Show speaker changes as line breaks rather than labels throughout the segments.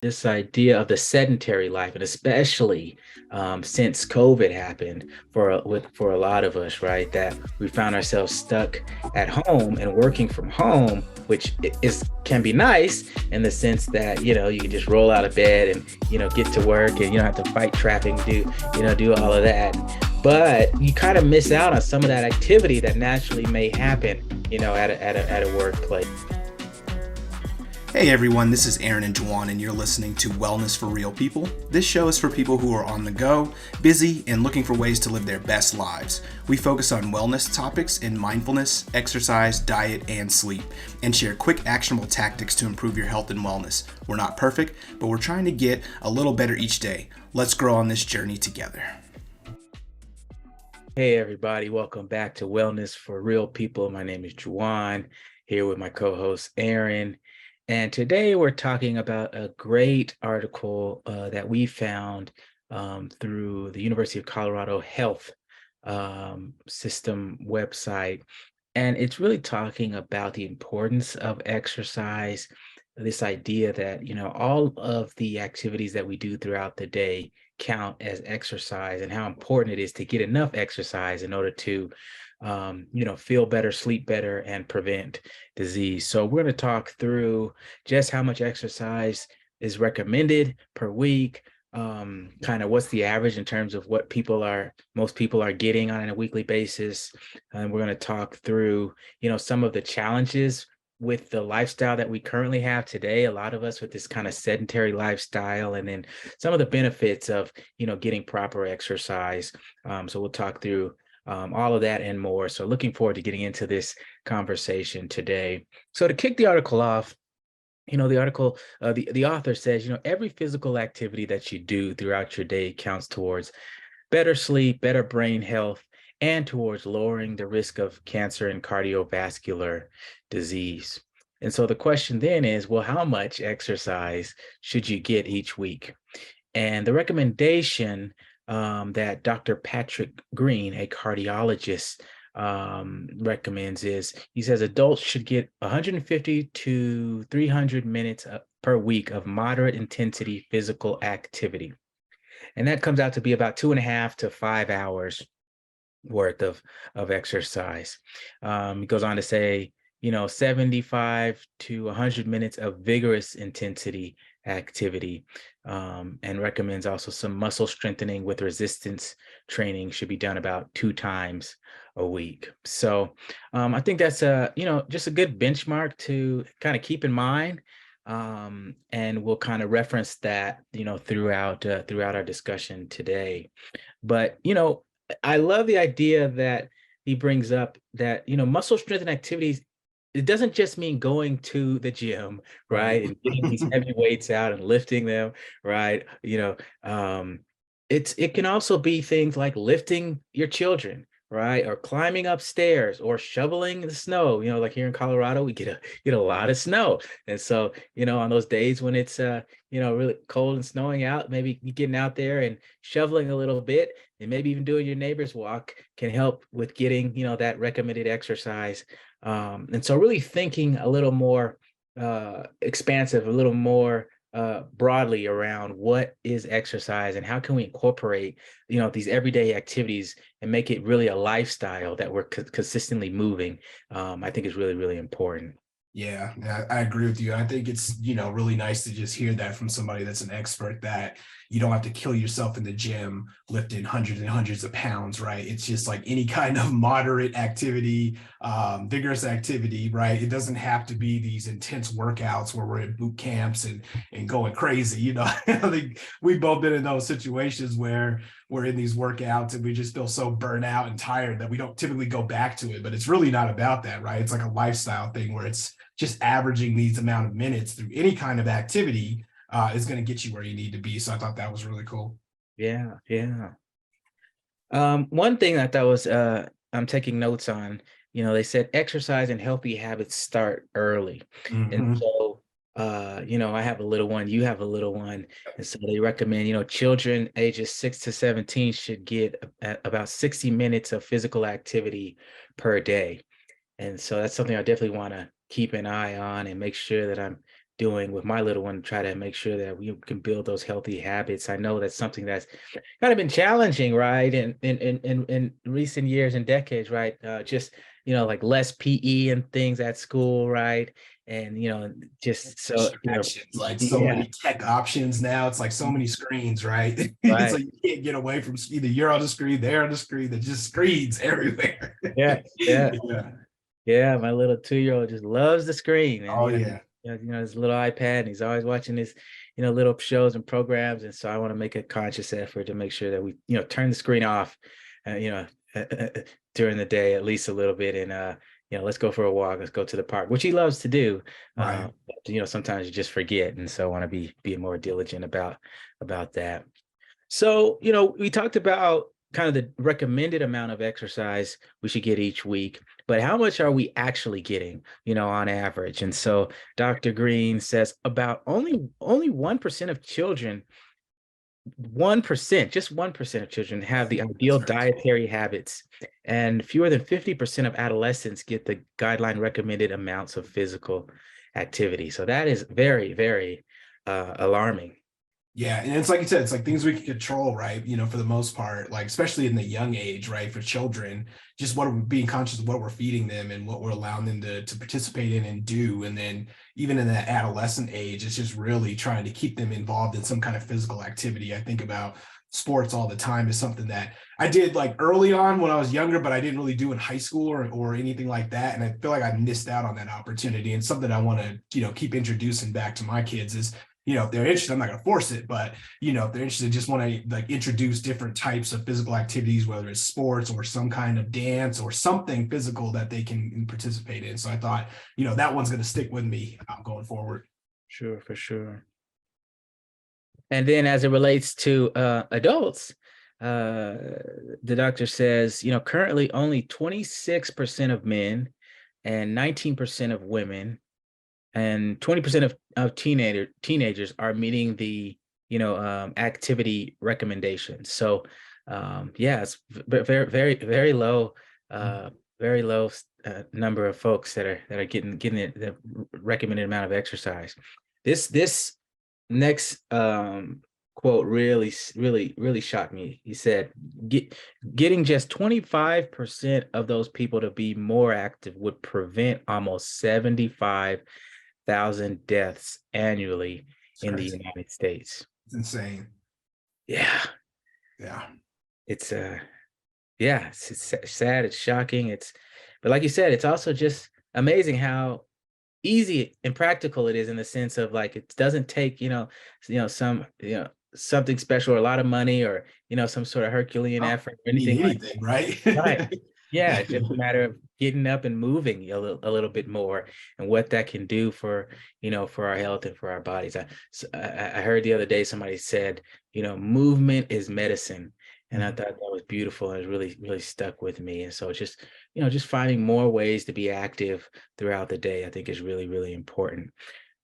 this idea of the sedentary life, and especially since COVID happened for a lot of us, right? That we found ourselves stuck at home and working from home, which is can be nice in the sense that you can just roll out of bed and get to work, and you don't have to fight traffic and do all of that. But you kind of miss out on some of that activity that naturally may happen, at a workplace.
Hey everyone, this is Aaron and Juwan, and you're listening to Wellness for Real People. This show is for people who are on the go, busy, and looking for ways to live their best lives. We focus on wellness topics in mindfulness, exercise, diet, and sleep, and share quick, actionable tactics to improve your health and wellness. We're not perfect, but we're trying to get a little better each day. Let's grow on this journey together.
Hey everybody, welcome back to Wellness for Real People. My name is Juwan, here with my co-host Aaron. And today we're talking about a great article that we found through the University of Colorado Health System website. And it's really talking about the importance of exercise, this idea that, all of the activities that we do throughout the day count as exercise, and how important it is to get enough exercise in order to feel better, sleep better, and prevent disease. So we're going to talk through just how much exercise is recommended per week, kind of what's the average in terms of what most people are getting on a weekly basis. And we're going to talk through, some of the challenges with the lifestyle that we currently have today, a lot of us with this kind of sedentary lifestyle, and then some of the benefits of, getting proper exercise. So we'll talk through all of that and more. So looking forward to getting into this conversation today. So to kick the article off, the author says, every physical activity that you do throughout your day counts towards better sleep, better brain health, and towards lowering the risk of cancer and cardiovascular disease. And so the question then is, well, how much exercise should you get each week? And the recommendation that Dr. Patrick Green, a cardiologist, recommends is, he says adults should get 150 to 300 minutes per week of moderate intensity physical activity. And that comes out to be about 2.5 to 5 hours worth of exercise. He goes on to say, 75 to 100 minutes of vigorous intensity activity, and recommends also some muscle strengthening with resistance training should be done about 2 times a week. So I think that's just a good benchmark to kind of keep in mind. And we'll kind of reference that, throughout our discussion today. But, I love the idea that he brings up that, muscle strengthening activities, it doesn't just mean going to the gym, right?
Right.
And getting these heavy weights out and lifting them, right? It can also be things like lifting your children, right? Or climbing upstairs or shoveling the snow. Like here in Colorado, we get a lot of snow. And so, on those days when it's really cold and snowing out, maybe you getting out there and shoveling a little bit, and maybe even doing your neighbor's walk can help with getting, that recommended exercise. And so really thinking a little more expansive, a little more broadly around what is exercise and how can we incorporate, these everyday activities and make it really a lifestyle that we're consistently moving, I think is really, really important.
Yeah, I agree with you. I think it's, really nice to just hear that from somebody that's an expert, that you don't have to kill yourself in the gym lifting hundreds and hundreds of pounds, right? It's just like any kind of moderate activity, vigorous activity, right? It doesn't have to be these intense workouts where we're in boot camps and going crazy. I think we've both been in those situations where we're in these workouts and we just feel so burnt out and tired that we don't typically go back to it. But it's really not about that, right? It's like a lifestyle thing where it's just averaging these amount of minutes through any kind of activity is going to get you where you need to be. So I thought that was really cool.
Yeah, yeah. One thing that I was I'm taking notes on, they said exercise and healthy habits start early. And
Mm-hmm.
so I have a little one, you have a little one. And so they recommend, children ages 6 to 17 should get about 60 minutes of physical activity per day. And so that's something I definitely want to keep an eye on and make sure that I'm doing with my little one to try to make sure that we can build those healthy habits. I know that's something that's kind of been challenging, right? In recent years and decades, right? Just, like less PE and things at school, right? And, just so,
Distractions, like so
yeah,
many tech options now. It's like so many screens, right? It's
right.
like you can't get away from either you're on the screen, they're on the screen, there's just screens everywhere.
Yeah, yeah.
Yeah.
Yeah, my little 2-year-old just loves the screen, and
Oh yeah.
his little iPad, and he's always watching his little shows and programs. And so I want to make a conscious effort to make sure that we turn the screen off, uh, you know during the day at least a little bit, and let's go for a walk, let's go to the park, which he loves to do.
Right.
But, sometimes you just forget, and so I want to be more diligent about that. So, we talked about kind of the recommended amount of exercise we should get each week, but how much are we actually getting, on average? And so Dr. Green says about only 1% of children, 1%, just 1% of children have the
That's
ideal
very cool.
dietary habits, and fewer than 50% of adolescents get the guideline recommended amounts of physical activity. So that is very, very alarming.
Yeah, and it's like you said, it's like things we can control, right? For the most part, like especially in the young age, right? For children, just what we're being conscious of what we're feeding them and what we're allowing them to participate in and do. And then even in that adolescent age, it's just really trying to keep them involved in some kind of physical activity. I think about sports all the time is something that I did like early on when I was younger, but I didn't really do in high school or anything like that. And I feel like I missed out on that opportunity. And something I want to, keep introducing back to my kids is if they're interested, I'm not going to force it, but if they're interested, just want to like introduce different types of physical activities, whether it's sports or some kind of dance or something physical that they can participate in. So I thought, that one's going to stick with me going forward.
Sure, for sure. And then as it relates to adults, uh, the doctor says, currently only 26% of men and 19% of women and 20% of teenagers are meeting the, activity recommendations. So, yeah, it's very, very, very low number of folks that are getting the recommended amount of exercise. This next quote really shocked me. He said, getting just 25% of those people to be more active would prevent almost 75,000 deaths annually
It's
in the
crazy.
United States.
It's insane.
Yeah,
Yeah.
it's yeah, it's sad, it's shocking, but like you said, it's also just amazing how easy and practical it is, in the sense of like it doesn't take some something special or a lot of money, or some sort of Herculean
Oh,
effort or
you need
anything like
anything, right?
that. Right. Yeah, it's just a matter of getting up and moving a little bit more, and what that can do for our health and for our bodies. I heard the other day somebody said, movement is medicine. And I thought that was beautiful, and it really, really stuck with me. And so just finding more ways to be active throughout the day, I think is really, really important.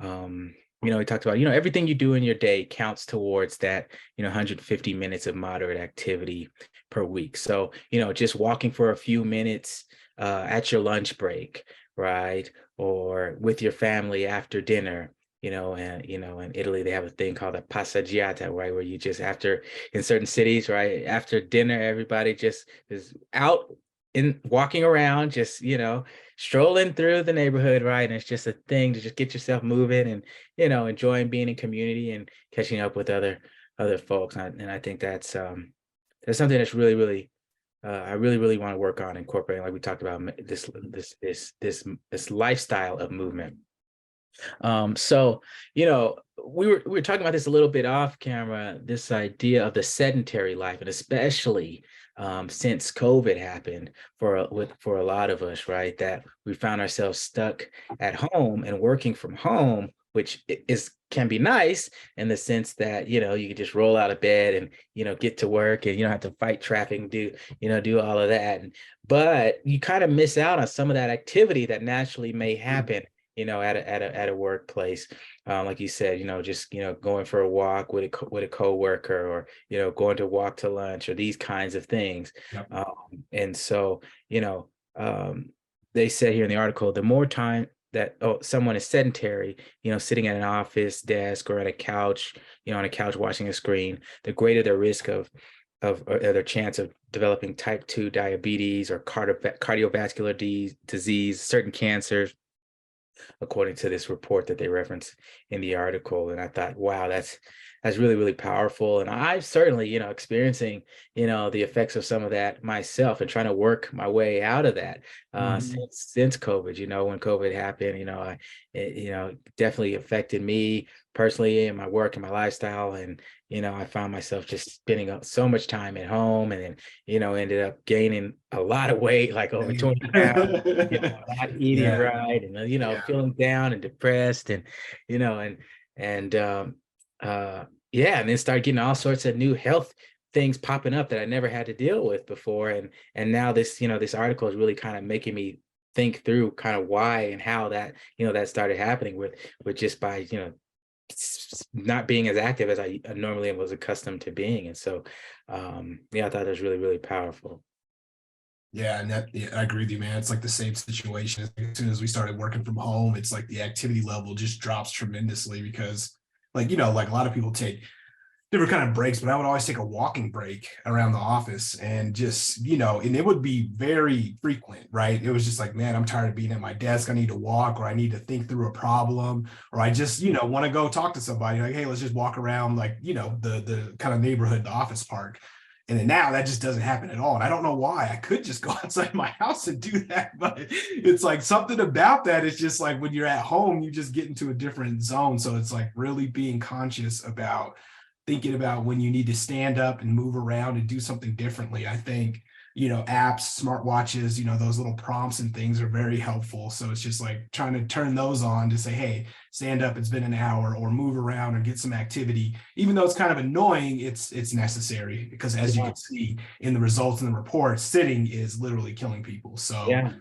We talked about, everything you do in your day counts towards that, 150 minutes of moderate activity per week. So, just walking for a few minutes at your lunch break, right? Or with your family after dinner. And in Italy they have a thing called a passeggiata, right? Where you just in certain cities, right? After dinner, everybody just is out in walking around, just strolling through the neighborhood, right? And it's just a thing to just get yourself moving, and enjoying being in community and catching up with other folks. And I think that's something that's really, really I really, really want to work on incorporating, like we talked about, this lifestyle of movement. So, we were talking about this a little bit off camera, this idea of the sedentary life, and especially since COVID happened for a lot of us, right? That we found ourselves stuck at home and working from home, which can be nice in the sense that you can just roll out of bed and get to work, and you don't have to fight traffic and do all of that. But you kind of miss out on some of that activity that naturally may happen at a workplace. Like you said, just going for a walk with a coworker, or going to walk to lunch, or these kinds of things.
Yep.
And so um, they said here in the article, the more time that someone is sedentary, sitting at an office desk or at a couch, on a couch watching a screen, the greater the risk of or their chance of developing type 2 diabetes or cardiovascular disease, certain cancers, according to this report that they reference in the article. And I thought, wow, that's really, really powerful. And I've certainly, experiencing, the effects of some of that myself and trying to work my way out of that
Mhm.
since COVID. When COVID happened, definitely affected me personally and my work and my lifestyle. And I found myself just spending so much time at home, and then ended up gaining a lot of weight, like over 20 pounds, not eating
Yeah,
right, and
yeah.
feeling down and depressed, and and yeah, and then start getting all sorts of new health things popping up that I never had to deal with before. And now this article is really kind of making me think through kind of why and how that started happening with just by not being as active as I normally was accustomed to being. And so yeah, I thought that was really, really powerful.
Yeah, and yeah, I agree with you, man. It's like the same situation. As soon as we started working from home, it's like the activity level just drops tremendously because, like, like a lot of people take different kind of breaks, but I would always take a walking break around the office and just, and it would be very frequent, right? It was just like, man, I'm tired of being at my desk. I need to walk, or I need to think through a problem, or I just, want to go talk to somebody. Like, hey, let's just walk around, like, the kind of neighborhood, the office park. And then now that just doesn't happen at all. And I don't know why. I could just go outside my house and do that, but it's like something about that. It's just like when you're at home, you just get into a different zone. So it's like really being conscious about thinking about when you need to stand up and move around and do something differently. I think, apps, smartwatches, those little prompts and things are very helpful. So it's just like trying to turn those on to say, hey, stand up, it's been an hour, or move around or get some activity. Even though it's kind of annoying, it's necessary because as you
Yeah.
can see in the results in the report, sitting is literally killing people. So,
Yeah.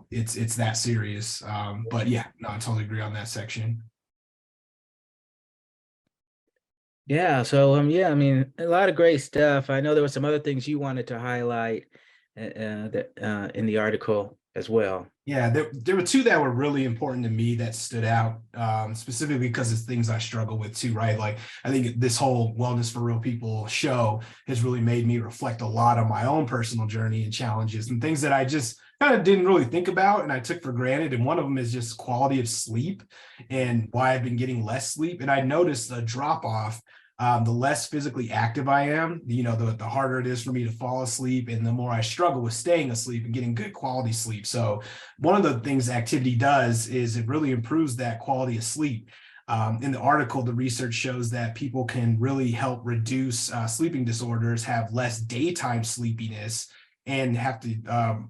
it's that serious. But yeah, no, I totally agree on that section.
Yeah, so yeah, I mean, a lot of great stuff. I know there were some other things you wanted to highlight that in the article as well.
Yeah, there were two that were really important to me that stood out, specifically because it's things I struggle with too, right? Like, I think this whole Wellness for Real People show has really made me reflect a lot on my own personal journey and challenges and things that I just kind of didn't really think about and I took for granted. And one of them is just quality of sleep and why I've been getting less sleep. And I noticed a drop off. The less physically active I am, the harder it is for me to fall asleep, and the more I struggle with staying asleep and getting good quality sleep. So one of the things activity does is it really improves that quality of sleep. In the article, the research shows that people can really help reduce sleeping disorders, have less daytime sleepiness, and have to,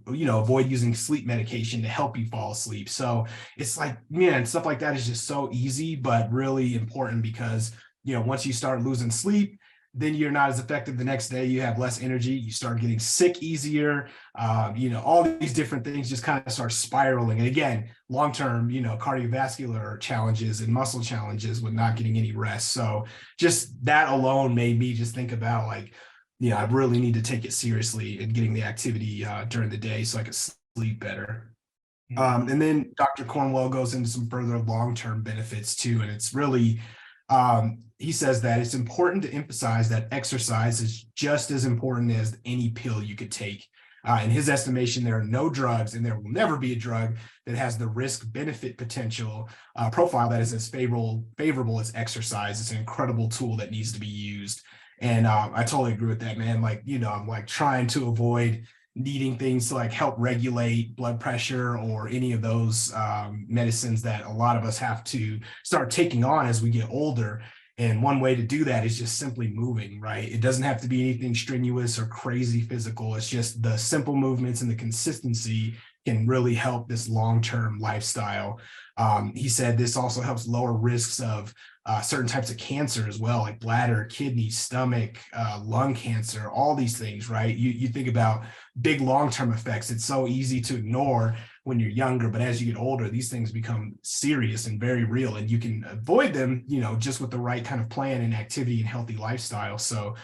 avoid using sleep medication to help you fall asleep. So it's like, man, stuff like that is just so easy, but really important because, once you start losing sleep, then you're not as effective the next day. You have less energy. You start getting sick easier. All these different things just kind of start spiraling. And again, long-term, cardiovascular challenges and muscle challenges with not getting any rest. So just that alone made me just think about like, I really need to take it seriously and getting the activity during the day so I can sleep better. And then Dr. Cornwell goes into some further long-term benefits too. And it's really, he says that it's important to emphasize that exercise is just as important as any pill you could take. In his estimation, there are no drugs, and there will never be a drug that has the risk-benefit potential profile that is as favorable as exercise. It's an incredible tool that needs to be used. And I totally agree with that, man. Like, I'm like trying to avoid needing things to like help regulate blood pressure or any of those medicines that a lot of us have to start taking on as we get older. And one way to do that is just simply moving, right? It doesn't have to be anything strenuous or crazy physical. It's just the simple movements and the consistency can really help this long-term lifestyle. He said this also helps lower risks of certain types of cancer as well, like bladder, kidney, stomach, lung cancer, all these things, right? You think about big long-term effects. It's so easy to ignore when you're younger, but as you get older, these things become serious and very real, and you can avoid them, just with the right kind of plan and activity and healthy lifestyle. So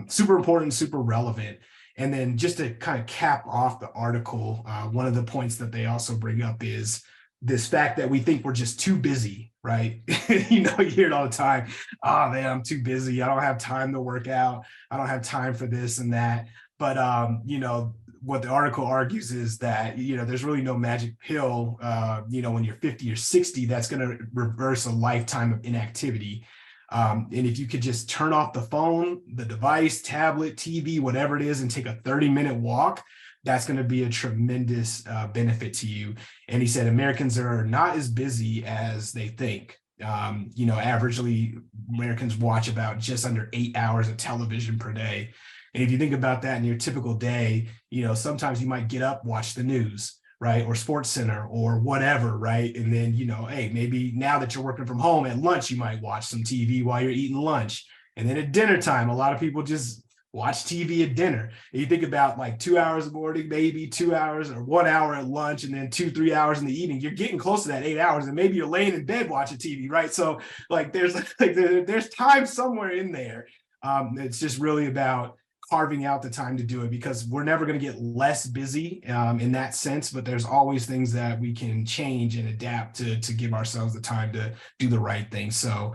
super important, super relevant. And then just to kind of cap off the article, one of the points that they also bring up is this fact that we think we're just too busy, right? You know, you hear it all the time. Oh man, I'm too busy. I don't have time to work out. I don't have time for this and that. But you know, what the article argues is that, you know, there's really no magic pill, you know, when you're 50 or 60, that's going to reverse a lifetime of inactivity. And if you could just turn off the phone, the device, tablet, TV, whatever it is, and take a 30-minute walk, that's going to be a tremendous benefit to you. And he said Americans are not as busy as they think. You know, averagely, Americans watch about just under 8 hours of television per day. And if you think about that in your typical day, you know, sometimes you might get up, watch the news, right? Or Sports Center or whatever, right? And then, you know, hey, maybe now that you're working from home at lunch, you might watch some TV while you're eating lunch. And then at dinner time, a lot of people just watch TV at dinner. And you think about like 2 hours in the morning, maybe 2 hours or 1 hour at lunch, and then 2-3 hours in the evening. You're getting close to that 8 hours, and maybe you're laying in bed watching TV, right? So like there's time somewhere in there. It's just really about carving out the time to do it, because we're never going to get less busy in that sense, but there's always things that we can change and adapt to give ourselves the time to do the right thing. So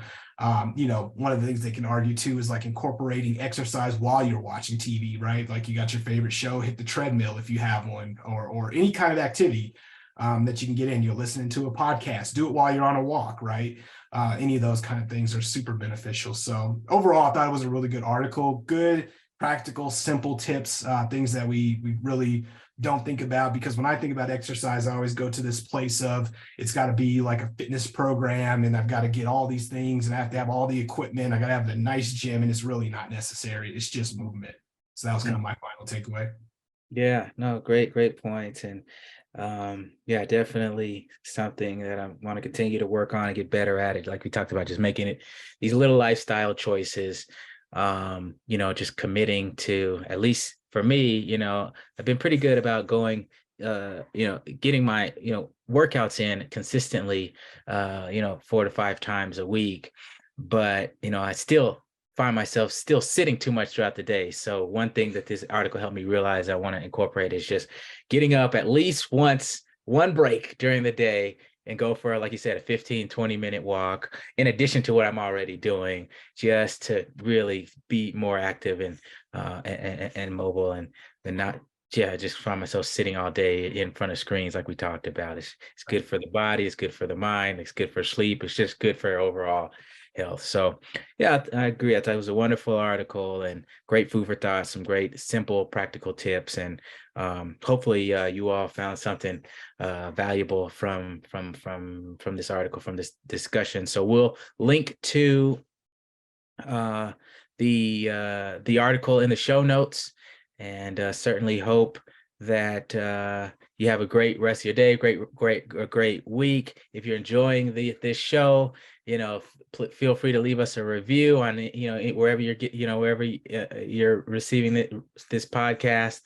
you know, one of the things they can argue too is like incorporating exercise while you're watching TV, right? Like you got your favorite show, hit the treadmill if you have one, or any kind of activity that you can get in. You're listening to a podcast, do it while you're on a walk, right? Any of those kind of things are super beneficial. So overall, I thought it was a really good article. Good, practical, simple tips, things that we really don't think about, because when I think about exercise, I always go to this place of it's got to be like a fitness program, and I've got to get all these things, and I have to have all the equipment. I got to have a nice gym, and it's really not necessary. It's just movement. So that was kind of my final takeaway.
Yeah, no, great points. And yeah, definitely something that I want to continue to work on and get better at it. Like we talked about, just making it these little lifestyle choices, you know, just committing to, at least for me, you know, I've been pretty good about going, you know, getting my, you know, workouts in consistently, you know, 4 to 5 times a week. But, you know, I still find myself still sitting too much throughout the day. So one thing that this article helped me realize I want to incorporate is just getting up at least once, one break during the day, and go for, like you said, a 15-20 minute walk, in addition to what I'm already doing, just to really be more active and mobile, and not, yeah, just find myself sitting all day in front of screens like we talked about. It's good for the body, it's good for the mind, it's good for sleep, it's just good for overall health. So yeah, I agree. I thought it was a wonderful article and great food for thought, some great simple practical tips, and hopefully you all found something valuable from this article, from this discussion. So we'll link to the article in the show notes, and certainly hope that you have a great rest of your day, a great week. If you're enjoying this show, you know, feel free to leave us a review on, you know, wherever you're you know, wherever you're receiving this podcast.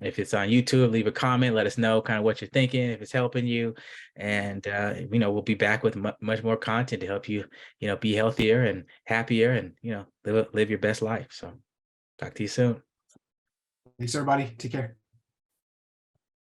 If it's on YouTube, leave a comment, let us know kind of what you're thinking, if it's helping you, and you know, we'll be back with much more content to help you, you know, be healthier and happier, and, you know, live your best life. So talk to you soon.
Thanks everybody. Take care.